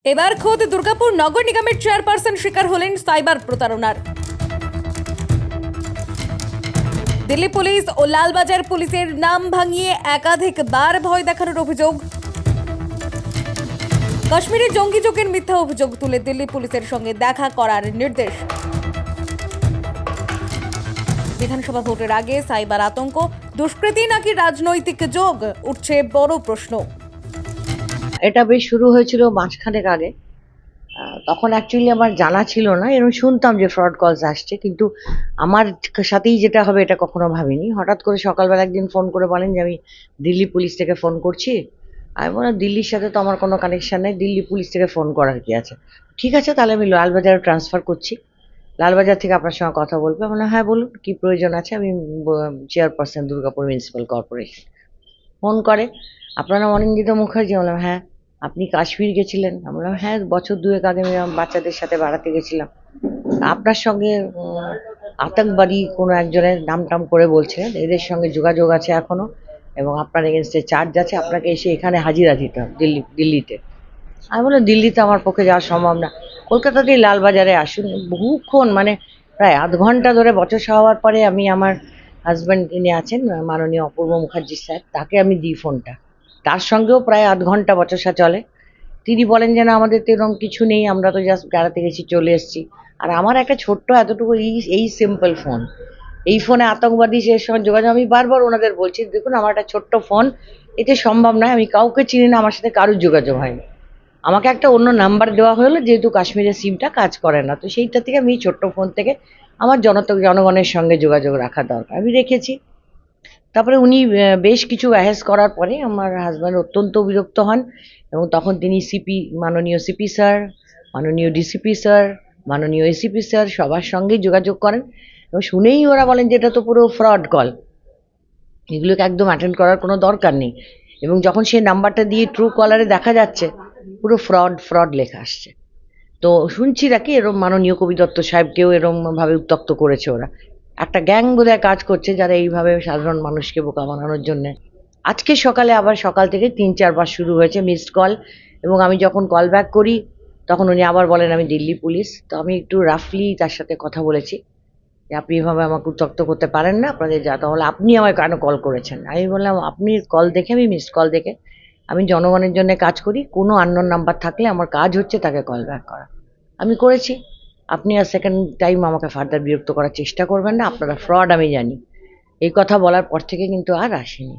এবার খোদ দুর্গাপুর নগর নিগমের চেয়ারপারসন শিকার হলেন সাইবার প্রতারণার। দিল্লি পুলিশ ও লালবাজার পুলিশের নাম ভাঙিয়ে একাধিকবার ভয় দেখানোর অভিযোগ। কাশ্মীরে জঙ্গি যোগের মিথ্যা অভিযোগ তুলে দিল্লি পুলিশের সঙ্গে দেখা করার নির্দেশ। বিধানসভা ভোটের আগে সাইবার আতঙ্ক, দুষ্কৃতি নাকি রাজনৈতিক যোগ, উঠছে বড় প্রশ্ন। এটা বেশ শুরু হয়েছিল মাসখানেক আগে। তখন অ্যাকচুয়ালি আমার জানা ছিল না, এরকম শুনতাম যে ফ্রড কলস আসছে, কিন্তু আমার সাথেই যেটা হবে এটা কখনো ভাবিনি। হঠাৎ করে সকালবেলা একদিন ফোন করে বলেন যে আমি দিল্লি পুলিশ থেকে ফোন করছি। আমি বললাম দিল্লির সাথে তো আমার কোনো কানেকশন নেই, দিল্লি পুলিশ থেকে ফোন করার কি আছে। ঠিক আছে, তাহলে আমি লালবাজারে ট্রান্সফার করছি, লালবাজার থেকে আপনার সঙ্গে কথা বলবো। আমি বললাম হ্যাঁ বলুন, কী প্রয়োজন আছে। আমি chairperson Durgapur municipal corporation. Phone করে, আপনার নাম অনিন্দিতা মুখার্জি? বললাম হ্যাঁ। আপনি কাশ্মীর গেছিলেন? আমি বললাম হ্যাঁ, বছর দুয়েক আগে আমি আমার বাচ্চাদের সাথে বেড়াতে গেছিলাম। আপনার সঙ্গে আতঙ্কবাদী কোনো একজনের নাম টাম করে বলছিলেন, এদের সঙ্গে যোগাযোগ আছে এখনো, এবং আপনার এগেনস্টে চার্জ আছে, আপনাকে এসে এখানে হাজিরা দিতে হবে দিল্লিতে। আমি বললাম দিল্লিতে আমার পক্ষে যাওয়া সম্ভব না, কলকাতাতেই লালবাজারে আসুন। বহুক্ষণ, মানে প্রায় আধ ঘন্টা ধরে বচসা হওয়ার পরে আমি আমার হাজব্যান্ড যিনি আছেন মাননীয় অপূর্ব মুখার্জি স্যার, তাকে আমি দিই ফোনটা। তার সঙ্গেও প্রায় আধ ঘন্টা বচসা চলে। তিনি বলেন যে না, আমাদের তো এরকম কিছু নেই, আমরা তো জাস্ট বেড়াতে গেছি, চলে এসেছি। আর আমার একটা ছোট্ট এতটুকু এই সিম্পল ফোন, এই ফোনে আতঙ্কবাদী সে সঙ্গে যোগাযোগ। আমি বারবার ওনাদের বলছি দেখুন আমার একটা ছোট্ট ফোন, এতে সম্ভব নয়, আমি কাউকে চিনি না, আমার সাথে কারোর যোগাযোগ হয়নি। আমাকে একটা অন্য নাম্বার দেওয়া হলো, যেহেতু কাশ্মীরের সিমটা কাজ করে না, তো সেইটা থেকে আমি ছোট্ট ফোন থেকে আমার জনগণের সঙ্গে যোগাযোগ রাখা দরকার, আমি রেখেছি। তারপরে উনি বেশ কিছু অ্যাহেজ করার পরে আমার হাজব্যান্ড অত্যন্ত বিরক্ত হন, এবং তখন তিনি মাননীয় সিপি স্যার, মাননীয় ডিসিপি স্যার, মাননীয় এসিপি স্যার সবার সঙ্গেই যোগাযোগ করেন, এবং শুনেই ওরা বলেন যে এটা তো পুরো ফ্রড কল, এগুলোকে একদম অ্যাটেন্ড করার কোনো দরকার নেই। এবং যখন সেই নাম্বারটা দিয়ে ট্রু কলারে দেখা যাচ্ছে পুরো ফ্রড লেখা আসছে, তো শুনছি নাকি এরম মাননীয় কবি দত্ত সাহেবকেও এরমভাবে উত্ত্যক্ত করেছে ওরা। একটা গ্যাং বোধহয় কাজ করছে যারা এইভাবে সাধারণ মানুষকে বোকা বানানোর জন্যে। আজকে সকালে আবার সকাল থেকে ৩-৪ বার শুরু হয়েছে মিসড কল, এবং আমি যখন কল ব্যাক করি তখন উনি আবার বলেন আমি দিল্লি পুলিশ। তো আমি একটু রাফলি তার সাথে কথা বলেছি যে আপনি এভাবে আমাকে উত্ত্যক্ত করতে পারেন না, আপনাদের যা, তাহলে আপনি আমায় কেন কল করেছেন। আমি বললাম আপনি কল দেখে, আমি মিসড কল দেখে, আমি জনগণের জন্য কাজ করি, কোনো আননোন নাম্বার থাকলে আমার কাজ হচ্ছে তাকে কল ব্যাক করা, আমি করেছি। আপনি আর সেকেন্ড টাইম আমাকে ফার্দার বিরক্ত করার চেষ্টা করবেন না, আপনারা ফ্রড আমি জানি। এই কথা বলার পর থেকে কিন্তু আর আসেনি।